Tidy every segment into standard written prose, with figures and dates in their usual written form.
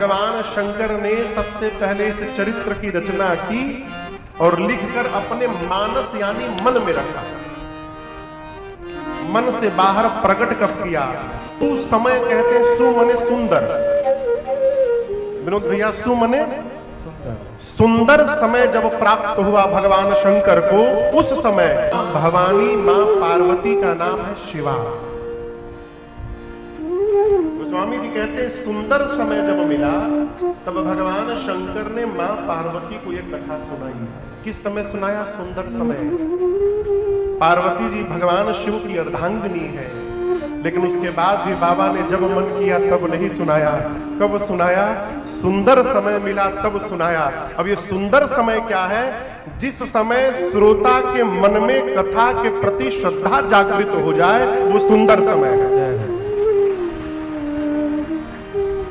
भगवान शंकर ने सबसे पहले इस चरित्र की रचना की और लिखकर अपने मानस यानी मन में रखा। मन से बाहर प्रकट कब किया? उस समय कहते हैं सु मने सुंदर। विनोद भैया, सु मने सुंदर समय जब प्राप्त हुआ भगवान शंकर को, उस समय भवानी मां पार्वती का नाम है शिवा। स्वामी जी कहते हैं सुंदर समय जब मिला तब भगवान शंकर ने मां पार्वती को एक कथा सुनाई। किस समय सुनाया? सुंदर समय। पार्वती जी भगवान शिव की अर्धांगिनी है, लेकिन उसके बाद भी बाबा ने जब मन किया तब नहीं सुनाया। कब सुनाया? सुंदर समय मिला तब सुनाया। अब ये सुंदर समय क्या है? जिस समय श्रोता के मन में कथा के प्रति श्रद्धा जागृत हो जाए, वो सुंदर समय है।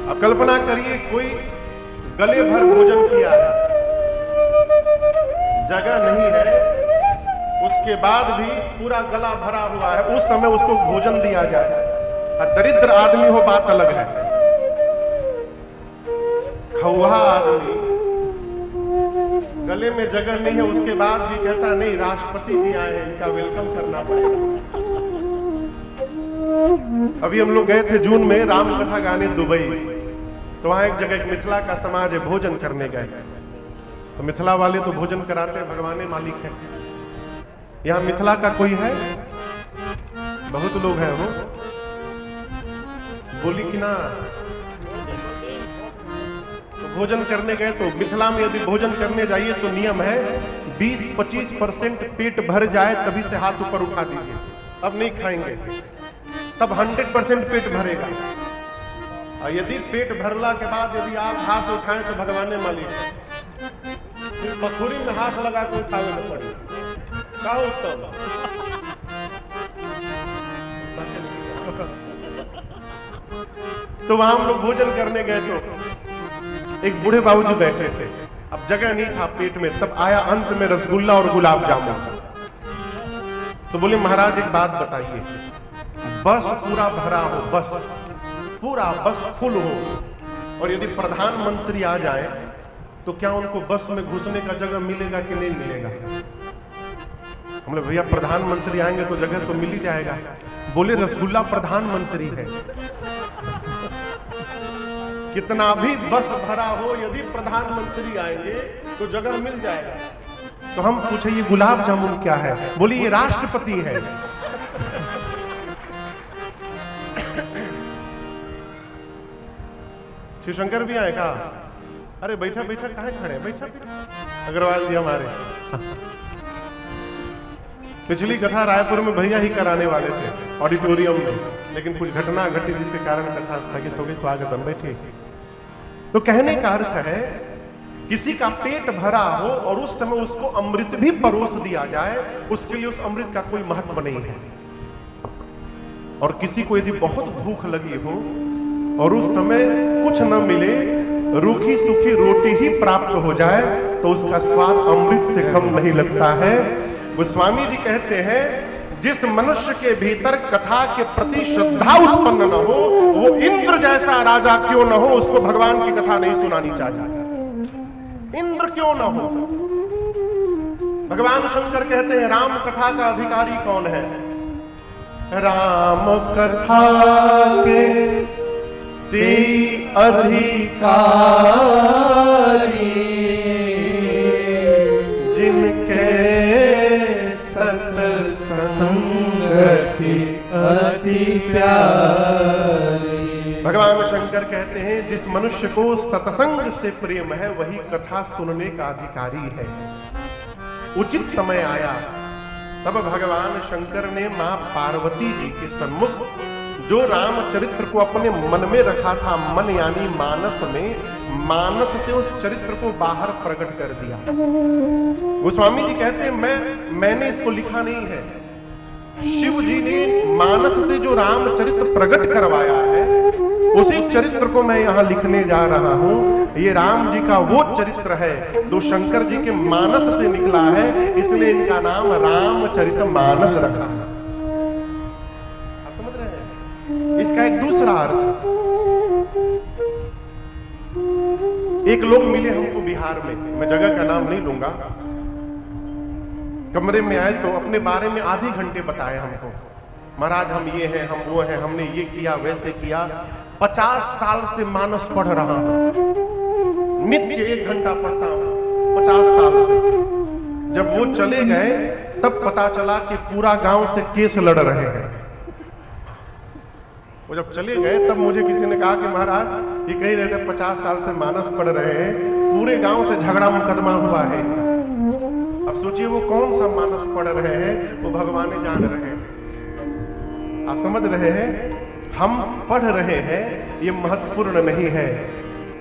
अब कल्पना करिए कोई गले भर भोजन किया है, जगह नहीं है, उसके बाद भी पूरा गला भरा हुआ है, उस समय उसको भोजन दिया जाए। दरिद्र आदमी हो बात अलग है, खौहा आदमी गले में जगह नहीं है, उसके बाद भी कहता नहीं राष्ट्रपति जी आए हैं, इनका वेलकम करना पड़ेगा। अभी हम लोग गए थे जून में राम कथा गाने दुबई, तो वहां एक जगह एक मिथिला का समाज है, भोजन करने गए। तो मिथिला वाले तो भोजन कराते हैं, भगवान मालिक है। यहाँ मिथिला का कोई है? बहुत लोग हैं। वो बोली कि ना, तो भोजन करने गए। तो मिथिला में यदि भोजन करने जाइए तो नियम है 20-25% पेट भर जाए तभी से हाथ ऊपर उठा दीजिए। अब नहीं खाएंगे, तब 100% पेट भरेगा। और यदि पेट भरला के बाद यदि आप हाथ उठाएं तो भगवान मालिक है, फिर बखूरी में हाथ लगा के उठावे न पड़े। क्या उत्तम। तो वहां हम लोग भोजन करने गए तो एक बूढ़े बाबूजी बैठे थे। अब जगह नहीं था पेट में, तब आया अंत में रसगुल्ला और गुलाब जामुन। तो बोले महाराज एक बात बताइए, बस पूरा भरा हो, बस पूरा बस फुल हो, और यदि प्रधानमंत्री आ जाए तो क्या उनको बस में घुसने का जगह मिलेगा कि नहीं मिलेगा? हमने भैया प्रधानमंत्री आएंगे तो जगह तो मिल ही जाएगा। बोले रसगुल्ला प्रधानमंत्री है। कितना भी बस भरा हो, यदि प्रधानमंत्री आएंगे तो जगह मिल जाएगा। तो हम पूछे ये गुलाब जामुन क्या है? बोली ये राष्ट्रपति है। शिव शंकर भी आए कहा, अरे बैठा बैठा कहाँ खड़े, बैठा अग्रवाल जी हमारे। पिछली कथा रायपुर में भैया ही कराने वाले थे ऑडिटोरियम में, लेकिन कुछ घटना घटी जिसके कारण कथा स्थगित हो गई। स्वागतम, बैठिए। तो कहने का अर्थ है किसी का पेट भरा हो और उस समय उसको अमृत भी परोस दिया जाए, उसके लिए उस अमृत का कोई महत्व नहीं है। और किसी को यदि बहुत भूख लगी हो और उस समय कुछ न मिले, रूखी सूखी रोटी ही प्राप्त हो जाए, तो उसका स्वाद अमृत से कम नहीं लगता है। गोस्वामी जी कहते हैं जिस मनुष्य के भीतर कथा के प्रति श्रद्धा उत्पन्न न हो, वो इंद्र जैसा राजा क्यों न हो, उसको भगवान की कथा नहीं सुनानी चाहिए। इंद्र क्यों न हो। भगवान शंकर कहते हैं राम कथा का अधिकारी कौन है? राम कथा के ते अधिकारी जिनके सत्संगति अति प्यारी। भगवान शंकर कहते हैं जिस मनुष्य को सत्संग से प्रेम है वही कथा सुनने का अधिकारी है। उचित समय आया तब भगवान शंकर ने मां पार्वती जी के सम्मुख जो रामचरित्र को अपने मन में रखा था, मन यानी मानस में, मानस से उस चरित्र को बाहर प्रकट कर दिया। गोस्वामी जी कहते हैं मैंने इसको लिखा नहीं है, शिव जी ने मानस से जो रामचरित्र प्रकट करवाया है, उसी चरित्र को मैं यहाँ लिखने जा रहा हूँ। ये राम जी का वो चरित्र है जो शंकर जी के मानस से निकला है, इसलिए इनका नाम रामचरितमानस रखा। इसका एक दूसरा अर्थ, एक लोग मिले हमको बिहार में, मैं जगह का नाम नहीं लूंगा। कमरे में आए तो अपने बारे में आधे घंटे बताए हमको, महाराज हम ये हैं, हम वो हैं, हमने ये किया वैसे किया। 50 साल से मानस पढ़ रहा हूं, नित्य 1 घंटा पढ़ता हूं 50 साल से। जब वो चले गए तब पता चला कि पूरा गांव से केस लड़ रहे हैं। वो जब चले गए तब मुझे किसी ने कहा कि महाराज ये कह रहे थे 50 साल से मानस पढ़ रहे हैं, पूरे गांव से झगड़ा मुकदमा हुआ है इनका। अब सोचिए वो कौन सा मानस पढ़ रहे हैं, वो भगवान जान रहे हैं। आप समझ रहे हैं, हम पढ़ रहे हैं ये महत्वपूर्ण नहीं है।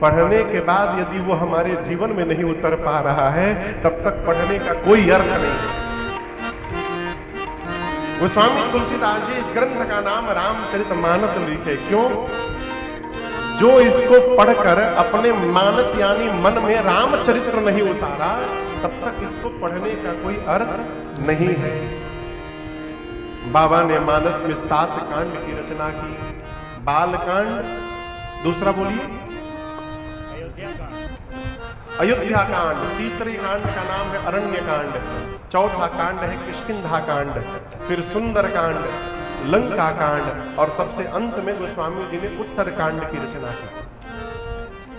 पढ़ने के बाद यदि वो हमारे जीवन में नहीं उतर पा रहा है तब तक पढ़ने का कोई अर्थ नहीं। गोस्वामी तुलसीदास जी इस ग्रंथ का नाम रामचरितमानस लिखे, क्यों? जो इसको पढ़कर अपने मानस यानी मन में रामचरित्र नहीं उतारा तब तक इसको पढ़ने का कोई अर्थ नहीं है। बाबा ने मानस में 7 कांड की रचना की। बाल कांड, दूसरा बोलिए अयोध्या कांड, तीसरे कांड का नाम है अरण्य कांड, चौथा कांड है किष्किंधा कांड, फिर सुंदर कांड, लंका कांड और सबसे अंत में गोस्वामी जी ने उत्तर कांड की रचना की।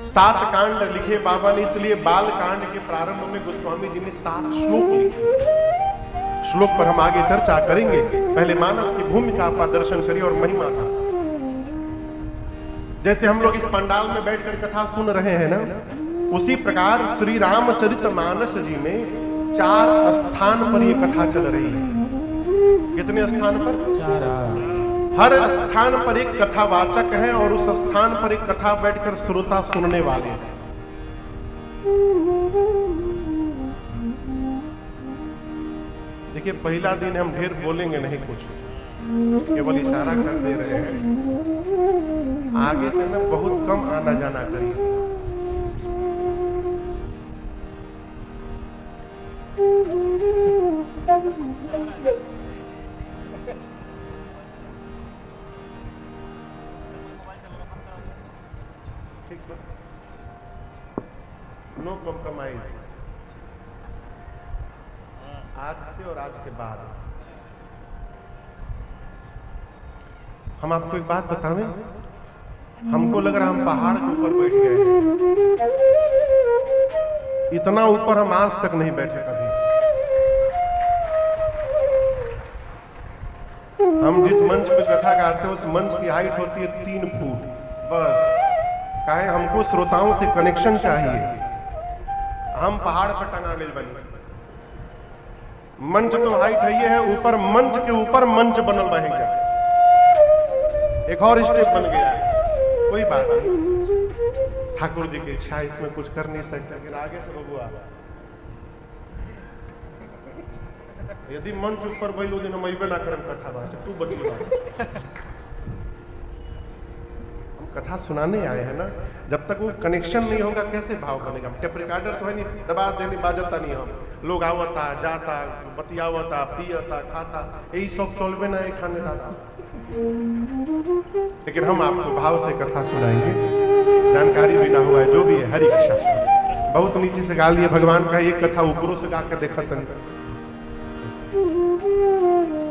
7 कांड लिखे बाबा ने, इसलिए बाल कांड के प्रारंभ में गोस्वामी जी ने 7 श्लोक लिखे। श्लोक पर हम आगे चर्चा करेंगे, पहले मानस की भूमिका का दर्शन करिए और महिमा का। जैसे हम लोग इस पंडाल में बैठकर कथा सुन रहे हैं ना, उसी प्रकार श्री रामचरितमानस जी में 4 स्थान पर ये कथा चल रही है। कितने स्थान पर? 4। हर स्थान पर एक कथावाचक है और उस स्थान पर एक कथा बैठकर श्रोता सुनने वाले हैं। देखिए पहला दिन हम ढेर बोलेंगे नहीं, कुछ केवल इशारा कर दे रहे हैं। आगे से ना बहुत कम आना जाना करिए। नो कॉम्प्रोमाइज आज से और आज के बाद। हम आपको एक बात बतावें, हमको लग रहा हम पहाड़ के ऊपर बैठ गए हैं। इतना ऊपर हम आज तक नहीं बैठे कभी। हम जिस मंच पे कथा गाते हैं उस मंच की हाइट होती है 3 फुट बस। काहे हमको श्रोताओं से कनेक्शन चाहिए। हम पहाड़ पर टंगा गए बनी। मंच तो हाइट है, ये है ऊपर, मंच के ऊपर मंच बनल रहेगा। एक और स्टेप बन गया है, कोई बात नहीं, ठाकुर जी की इच्छा, इसमें कुछ कर नहीं सकते। लेकिन आगे से बबुआ यदि मंच ऊपर बैलो दिन हम अबे ना करम कथा बात, तू बची बात। हम कथा सुनाने आए हैं ना, जब तक वो कनेक्शन नहीं होगा कैसे भाव बनेगा? टेप रिकॉर्डर तो है नहीं, दबा देने बाजता नहीं। हम लोग आवता जाता बतियावता पियता खाता, यही सब चलबे ना है खाने दादा। लेकिन हम आपको भाव से कथा सुनाएंगे, जानकारी भी ना हुआ है, जो भी है हरि कृष्ण। बहुत नीचे से गा लिए भगवान का, ये कथा ऊपरों से गा के देखा तन।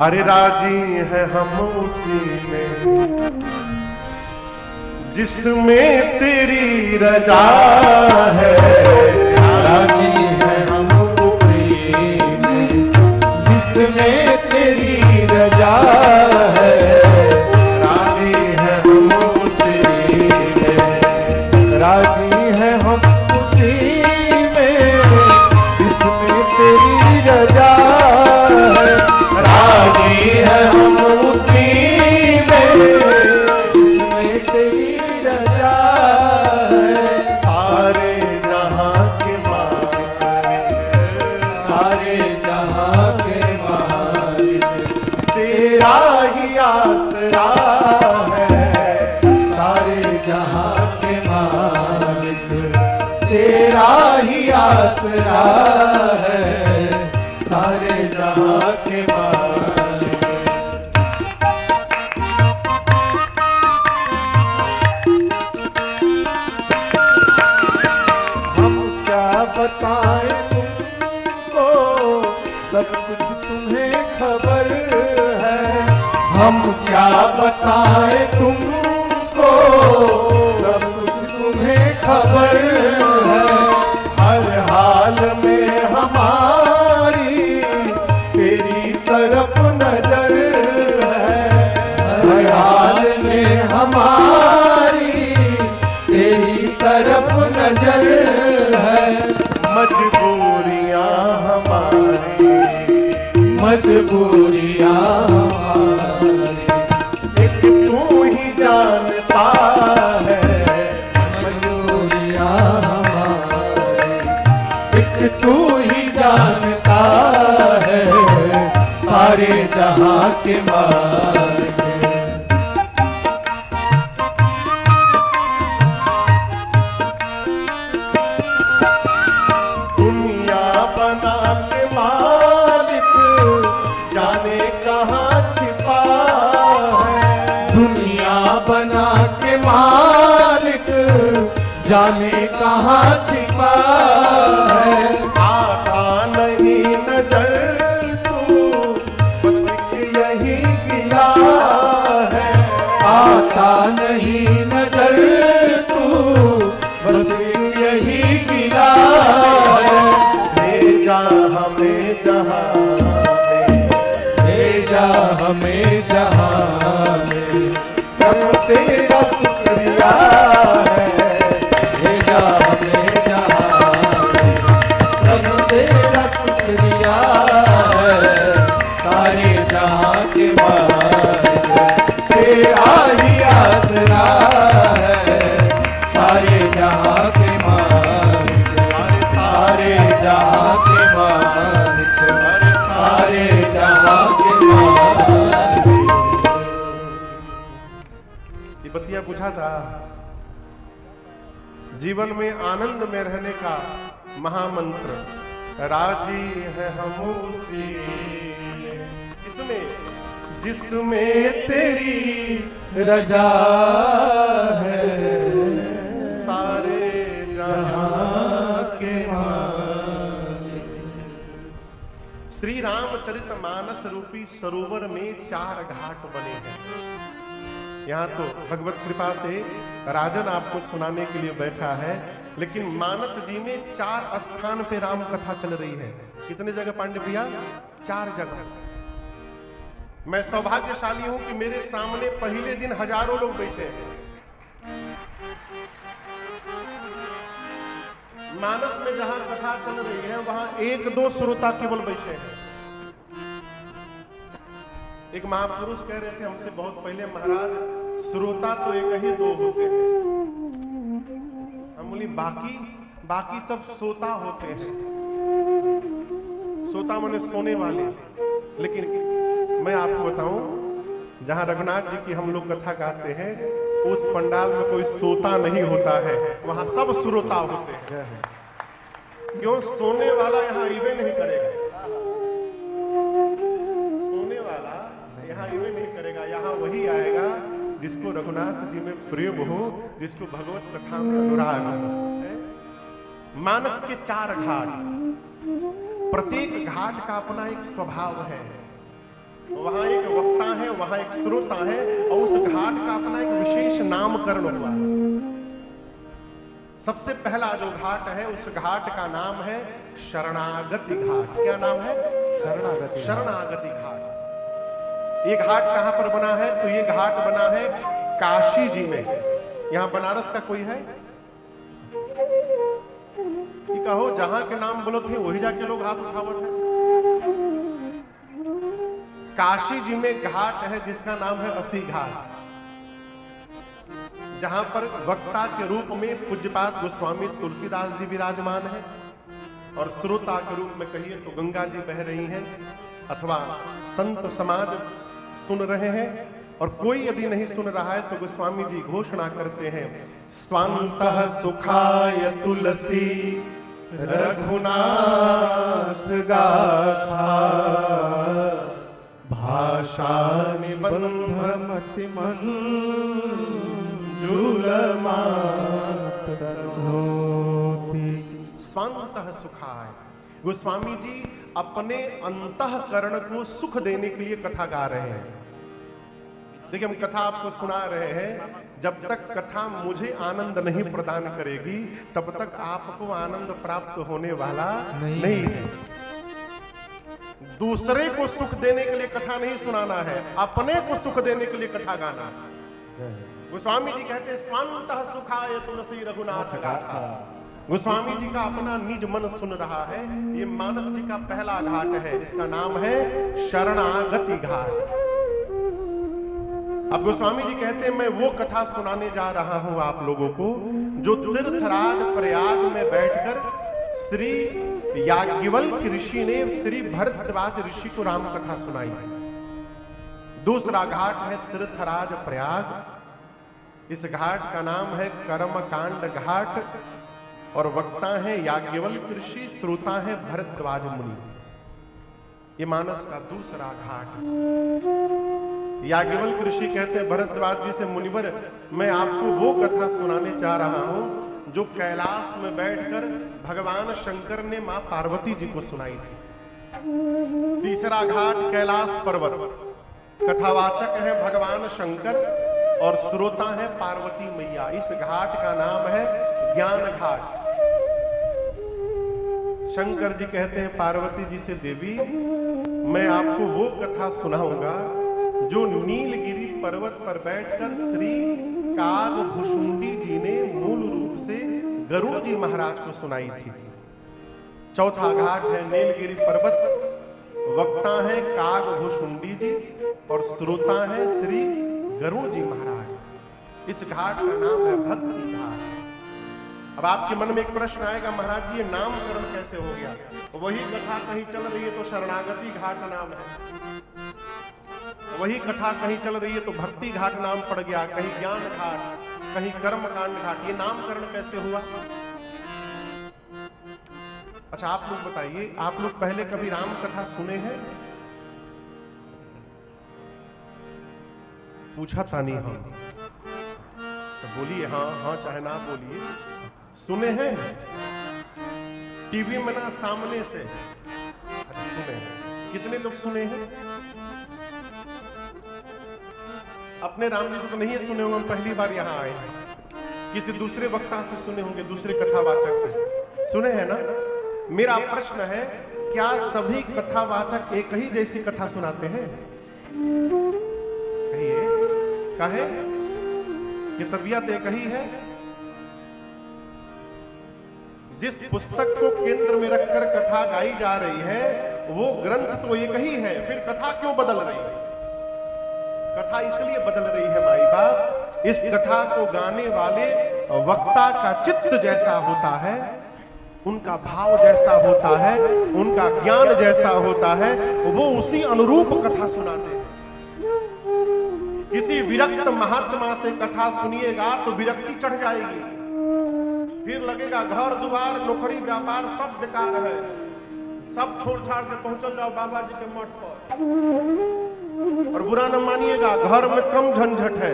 अरे राजी है हम उसी में जिसमें तेरी रजा है। राजी है हम उसी में जिसमें तेरी रजा है। राजी है हम उसी में, राजी है हम उसी में जिसमें तेरी रजा है। राजी है हम उसी में जिसमें तेरी रजा है। सारे जहां के मालिक, सारे जहां के मालिक तेरा ही आसरा है। सारे जहां के मालिक तेरा ही आसरा है। सारे जहां के मालिक। बताएं तुमको, सब कुछ तुम्हें खबर है। हम क्या बताएं तुमको, सब कुछ तुम्हें खबर है। हर हाल में हमारी तेरी तरफ नजर है। हर हाल में हमारी तेरी तरफ नजर है। मजबूरियां हमारी, मजबूरियां हमारी, एक तू ही जानता है। मजबूरियां हमारी, एक तू ही जानता है। सारे जहां के मालिक, दुनिया बना के मालिक जाने कहाँ छिपा है। दुनिया बना के मालिक जाने कहाँ छिपा है। आता नहीं नजर तू, बस एक यही गिला है। आता नहीं नजर तू, बस यही गिला है। ले जा हमें जहाँ में, ले जा हमें जहाँ में, हम तेरा शुक्रिया है। ले जा हमें जहाँ में, हम तेरा शुक्रिया है। सारे जहाँ के मालिक तेरा ही आसरा है। सारे जहाँ के मालिक, सारे जहाँ के मालिक, सारे जहाँ के मालिक। ये बतिया पूछा था, जीवन में आनंद में रहने का महामंत्र राजी है हम उसी इसमें जिसमें तेरी रजा है। सारे जहां जहाँ के मालिक, श्री रामचरितमानस रूपी सरोवर में 4 घाट बने हैं। यहाँ तो भगवत कृपा से राजन आपको सुनाने के लिए बैठा है, लेकिन मानस जी में 4 स्थान पे राम कथा चल रही है। कितने जगह पांडे भैया? 4 जगह। मैं सौभाग्यशाली हूं कि मेरे सामने पहले दिन हजारों लोग बैठे हैं। मानस में जहां कथा चल रही है वहां 1-2 श्रोता केवल बैठे हैं। एक महापुरुष कह रहे थे हमसे बहुत पहले, महाराज श्रोता तो एक ही 2 होते हैं। हम बोली बाकी सब सोता होते हैं। सोता माने सोने वाले। लेकिन मैं आपको बताऊं, जहां रघुनाथ जी की हम लोग कथा गाते हैं उस पंडाल में कोई सोता नहीं होता है, वहां सब श्रोता होते हैं। क्यों? सोने वाला यहाँ इवे नहीं करेगा। सोने वाला यहाँ इवे नहीं करेगा। यहाँ वही आएगा जिसको रघुनाथ जी में प्रेम हो, जिसको भगवत कथा में अनुराग हो। मानस के 4 घाट, प्रत्येक घाट का अपना एक स्वभाव है। वहां एक वक्ता है, वहां एक श्रोता है, और उस घाट का अपना एक विशेष नामकरण हुआ है। सबसे पहला जो घाट है उस घाट का नाम है शरणागति घाट। क्या नाम है? शरणागति। शरणागति घाट। ये घाट कहां पर बना है? तो ये घाट बना है काशी जी में। यहां बनारस का कोई है? ये कहो जहां के नाम बोलो थे वही जाके लोग हाथ उठावत है। काशी जी में घाट है जिसका नाम है असी घाट, जहां पर वक्ता के रूप में पूज्यपाद गोस्वामी तुलसीदास जी विराजमान है, और श्रोता के रूप में कहिए तो गंगा जी बह रही हैं, अथवा संत समाज सुन रहे हैं। और कोई यदि नहीं सुन रहा है तो गोस्वामी जी घोषणा करते हैं, स्वांतः सुखाय तुलसी रघुनाथ गाथा भाषा निबंध मति मंजुल मात होती। स्वांतः सुखाय। गोस्वामी जी अपने अंतःकरण को सुख देने के लिए कथा गा रहे हैं। देखिए, हम कथा आपको सुना रहे हैं, जब तक कथा मुझे आनंद नहीं प्रदान करेगी तब तक आपको आनंद प्राप्त होने वाला नहीं है। दूसरे को सुख देने के लिए कथा नहीं सुनाना है, अपने को सुख देने के लिए कथा गाना है। गोस्वामी जी कहते हैं स्वांतः सुखाय तुलसी रघुनाथ गाथा। गोस्वामी जी का अपना निज मन सुन रहा है। ये मानस जी का पहला घाट है, इसका नाम है शरणागति घाट। अब गोस्वामी जी कहते हैं मैं वो कथा सुनाने जा रहा हूं आप लोगों को जो तीर्थराज प्रयाग में बैठकर श्री याज्ञवल्क्य ऋषि ने श्री भरद्वाज ऋषि को राम कथा सुनाई। दूसरा घाट है तीर्थराज प्रयाग। इस घाट का नाम है कर्मकांड घाट और वक्ता है याज्ञवल्क्य ऋषि, श्रोता है भरद्वाज मुनि। ये मानस का दूसरा घाट। याज्ञवल्क्य ऋषि कहते हैं भरद्वाज जी से, मुनिवर मैं आपको वो कथा सुनाने जा रहा हूं जो कैलाश में बैठकर भगवान शंकर ने मां पार्वती जी को सुनाई थी। तीसरा घाट कैलाश पर्वत। कथावाचक है भगवान शंकर और श्रोता है पार्वती मैया। इस घाट का नाम है ज्ञान घाट। शंकर जी कहते हैं पार्वती जी से, देवी मैं आपको वो कथा सुनाऊंगा जो नीलगिरी पर्वत पर बैठकर श्री कागभुशुंडी जी ने मूल रूप से गरुड़ जी महाराज को सुनाई थी। चौथा घाट है नीलगिरी पर्वत। वक्ता है कागभुशुंडी जी और श्रोता है श्री गरुड़ जी महाराज। इस घाट का नाम है भक्ति घाट। अब आपके मन में एक प्रश्न आएगा, महाराज जी ये नामकरण कैसे हो गया? वही कथा कहीं चल रही है तो शरणागति घाट नाम है, वही कथा कहीं चल रही है तो भक्ति घाट नाम पड़ गया, कहीं ज्ञान घाट, कहीं कर्मकांड घाट। ये नामकरण कैसे हुआ? अच्छा आप लोग बताइए, आप लोग पहले कभी राम कथा सुने हैं? पूछा था नहीं हम तो बोलिए हाँ हाँ, चाहे ना बोलिए। सुने हैं टीवी में ना सामने से? अच्छा सुने हैं। कितने लोग सुने हैं? अपने राम जी को तो नहीं सुने होंगे, हम पहली बार यहाँ आए हैं। किसी दूसरे वक्ता से सुने होंगे, दूसरे कथावाचक से सुने हैं ना? मेरा प्रश्न है, क्या सभी कथावाचक एक ही जैसी कथा सुनाते हैं? कहिए, काहे? ये तबीयत एक ही है? जिस पुस्तक को केंद्र में रखकर कथा गाई जा रही है वो ग्रंथ तो एक ही है, फिर कथा क्यों बदल रही है? कथा इसलिए बदल रही है माई बाप, इस कथा को गाने वाले वक्ता का चित्त जैसा होता है, उनका भाव जैसा होता है, उनका ज्ञान जैसा होता है, वो उसी अनुरूप कथा सुनाते हैं। किसी विरक्त महात्मा से कथा सुनिएगा तो विरक्ति चढ़ जाएगी, फिर लगेगा घर द्वार नौकरी व्यापार सब बेकार है, सब छोड़ छाड़ के पहुंचल जाओ बाबा जी के मठ पर। और बुरा न मानिएगा, घर में कम झंझट है,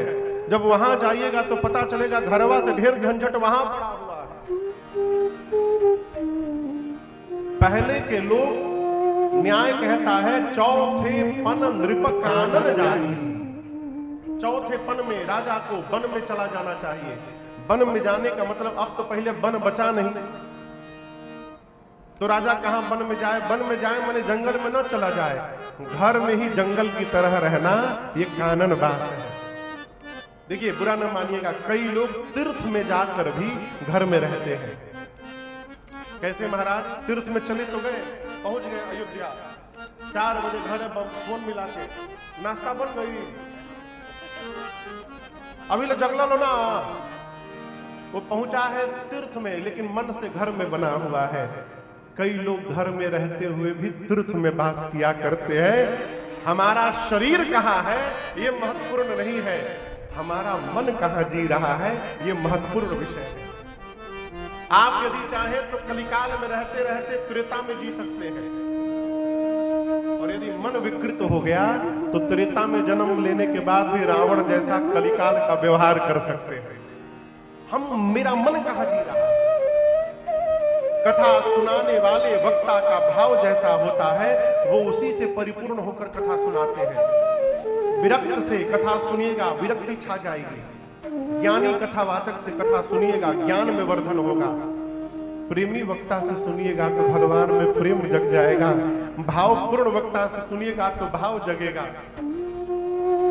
जब वहां जाइएगा तो पता चलेगा घरवा से ढेर झंझट वहां पड़ा हुआ है। पहले के लोग न्याय कहता है चौथे पन नृप कानन जाई। चौथे पन में राजा को वन में चला जाना चाहिए। वन में जाने का मतलब, अब तो पहले वन बचा नहीं तो राजा कहां वन में जाए? वन में जाए माने जंगल में न चला जाए, घर में ही जंगल की तरह रहना, ये कानून बात है। देखिए बुरा न मानिएगा, कई लोग तीर्थ में जाकर भी घर में रहते हैं। कैसे महाराज? तीर्थ में चले तो गए, पहुंच गए अयोध्या, 4 बजे घर फोन मिला के नाश्ता बन गई, अभी ले जगला लो ना। वो पहुंचा है तीर्थ में लेकिन मन से घर में बना हुआ है। कई लोग घर में रहते हुए भी तीर्थ में वास किया करते हैं। हमारा शरीर कहाँ है ये महत्वपूर्ण नहीं है, हमारा मन कहाँ जी रहा है ये महत्वपूर्ण विषय है। आप यदि चाहें तो कलिकाल में रहते रहते त्रेता में जी सकते हैं, और यदि मन विकृत हो गया तो त्रेता में जन्म लेने के बाद भी रावण जैसा कलिकाल का व्यवहार कर सकते हैं। मेरा मन कहाँ जी रहा है? कथा सुनाने वाले वक्ता का भाव जैसा होता है वो उसी से परिपूर्ण होकर कथा सुनाते हैं। विरक्त से कथा सुनिएगा, विरक्ति छा जाएगी। ज्ञानी कथावाचक से कथा सुनिएगा, ज्ञान में वर्धन होगा। प्रेमी वक्ता से सुनिएगा तो भगवान में प्रेम जग जाएगा। भावपूर्ण वक्ता से सुनिएगा तो भाव जगेगा।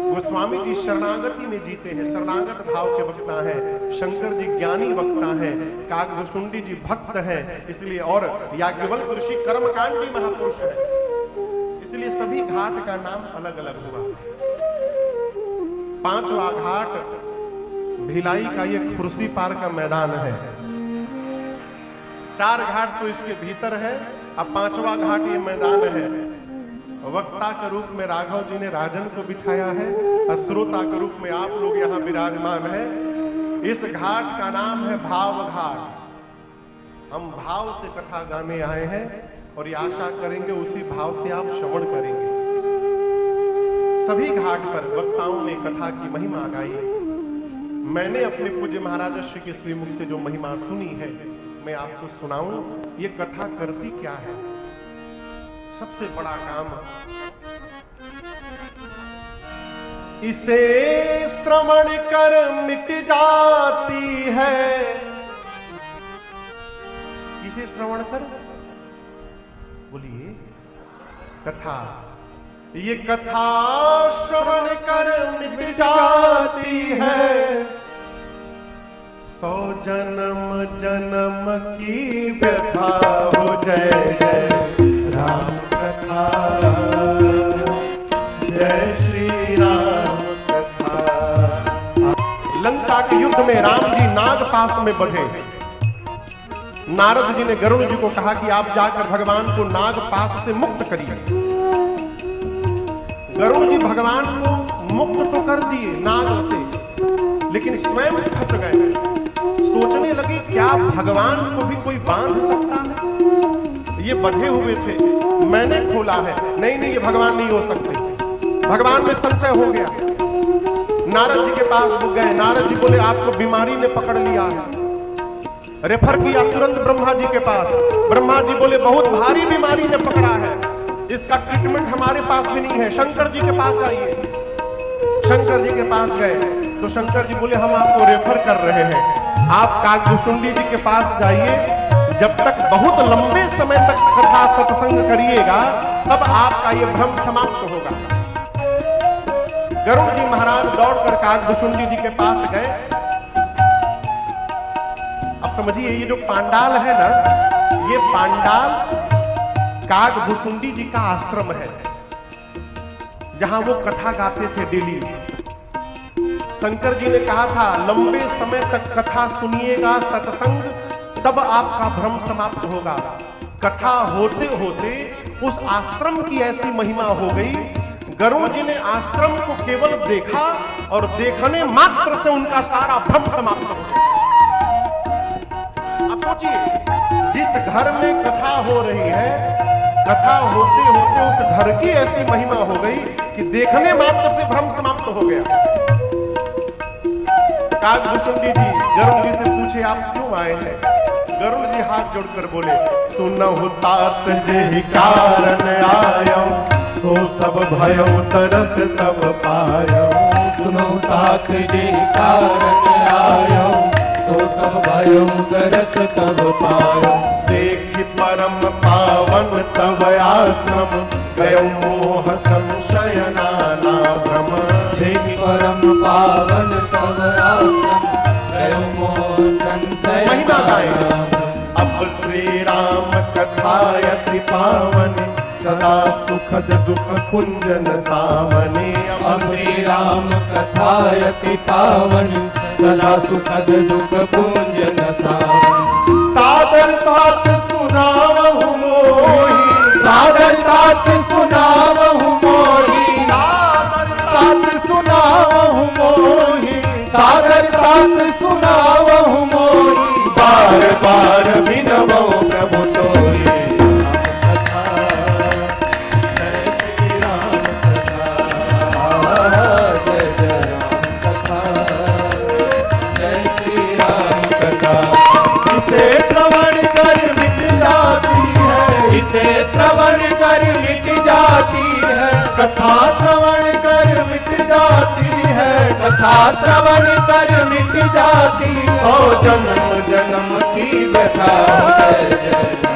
गोस्वामी जी शरणागति में जीते हैं, शरणागत भाव के वक्ता हैं। शंकर जी ज्ञानी वक्ता हैं, काकभूषुंडी जी भक्त हैं, इसलिए और याज्ञवल्क्य ऋषि कर्मकांडी महापुरुष हैं, इसलिए सभी घाट का नाम अलग अलग हुआ। पांचवा घाट भिलाई का ये खुर्सी पार का मैदान है। 4 घाट तो इसके भीतर है, अब 5वां घाट ये मैदान है। वक्ता के रूप में राघव जी ने राजन को बिठाया है और श्रोता के रूप में आप लोग यहाँ विराजमान है। इस घाट का नाम है भाव घाट। हम भाव से कथा गाने आए हैं और ये आशा करेंगे उसी भाव से आप श्रवण करेंगे। सभी घाट पर वक्ताओं ने कथा की महिमा गाई। मैंने अपने पूज्य महाराज श्री के श्रीमुख से जो महिमा सुनी है मैं आपको सुनाऊं। ये कथा करती क्या है? सबसे बड़ा काम, इसे श्रवण कर मिट जाती है। किसे श्रवण कर? बोलिए, कथा। ये कथा श्रवण कर मिट जाती है। 100 जन्म जन्म की व्यथा हो। जय जय राम कथा, जय श्री राम कथा। लंका के युद्ध में राम जी नाग पास में बंधे। नारद जी ने गरुड़ जी को कहा कि आप जाकर भगवान को नाग पास से मुक्त करिए। गरुड़ जी भगवान को मुक्त तो कर दिए नाग से, लेकिन स्वयं फंस गए। सोचने लगे क्या भगवान को भी कोई बांध सकता है? ये बंधे हुए थे, मैंने खोला है। नहीं नहीं, ये भगवान नहीं हो सकते। भगवान में संशय हो गया। नारद जी के पास गए। नारद जी बोले आपको बीमारी ने पकड़ लिया है। रेफर किया तुरंत ब्रह्मा जी के पास। ब्रह्मा जी बोले बहुत भारी बीमारी ने पकड़ा है, इसका ट्रीटमेंट हमारे पास भी नहीं है, शंकर जी के पास आइए। शंकर जी के पास गए तो शंकर जी बोले हम आपको रेफर कर रहे हैं, आप काकभूषुंडी जी के पास जाइए। जब तक बहुत लंबे समय तक कथा सत्संग करिएगा तब आपका ये भ्रम समाप्त होगा। गरुड़ जी महाराज दौड़कर काकभूषुंडी जी के पास गए। अब समझिए ये जो पांडाल है ना, ये पांडाल काकभूषुंडी जी का आश्रम है, जहां वो कथा गाते थे डेली। शंकर जी ने कहा था लंबे समय तक कथा सुनिएगा सत्संग, तब आपका भ्रम समाप्त होगा। कथा होते होते उस आश्रम की ऐसी महिमा हो गई, गरुड़ जी ने आश्रम को केवल देखा और देखने मात्र से उनका सारा भ्रम समाप्त हो गया। आप सोचिए जिस घर में कथा हो रही है, कथा होते होते उस घर की ऐसी महिमा हो गई कि देखने मात्र से भ्रम समाप्त हो गया। काकभूषुंडी जी गरुड़ जी से पूछे आप क्यों आए हैं? गरुड़ जी हाथ जोड़कर बोले सुनहु तात जेहि कारण आयो, सो सब भयो तरस तब पायो। सुनहु तात जेहि कारण आयो, सो सब भयो तरस तब पायो। देखि परम पावन तब आश्रम, गयो मोह संशय नाना भ्रम। देखि परम पावन तब आश्रम, गयो मोह संशय महिमा गाए। अब श्री राम कथायति पावन, सदा सुखद दुख कुंजन सामने। अब श्री राम कथायति पावन, सदा सुखद दुख कुंजन सामने। सादर साथ सुनावहु मोहि, सादर तात सुनावहु मोहि, सादर साथ सुनावहु मोहि, सादर तात सुनावहु मोहि। बार बार विनवो प्रभु तोहि। श्रवण कर मिट कथा श्रवण कर मिट जाती, ओ जन्म जन्म की व्यथा। जय जय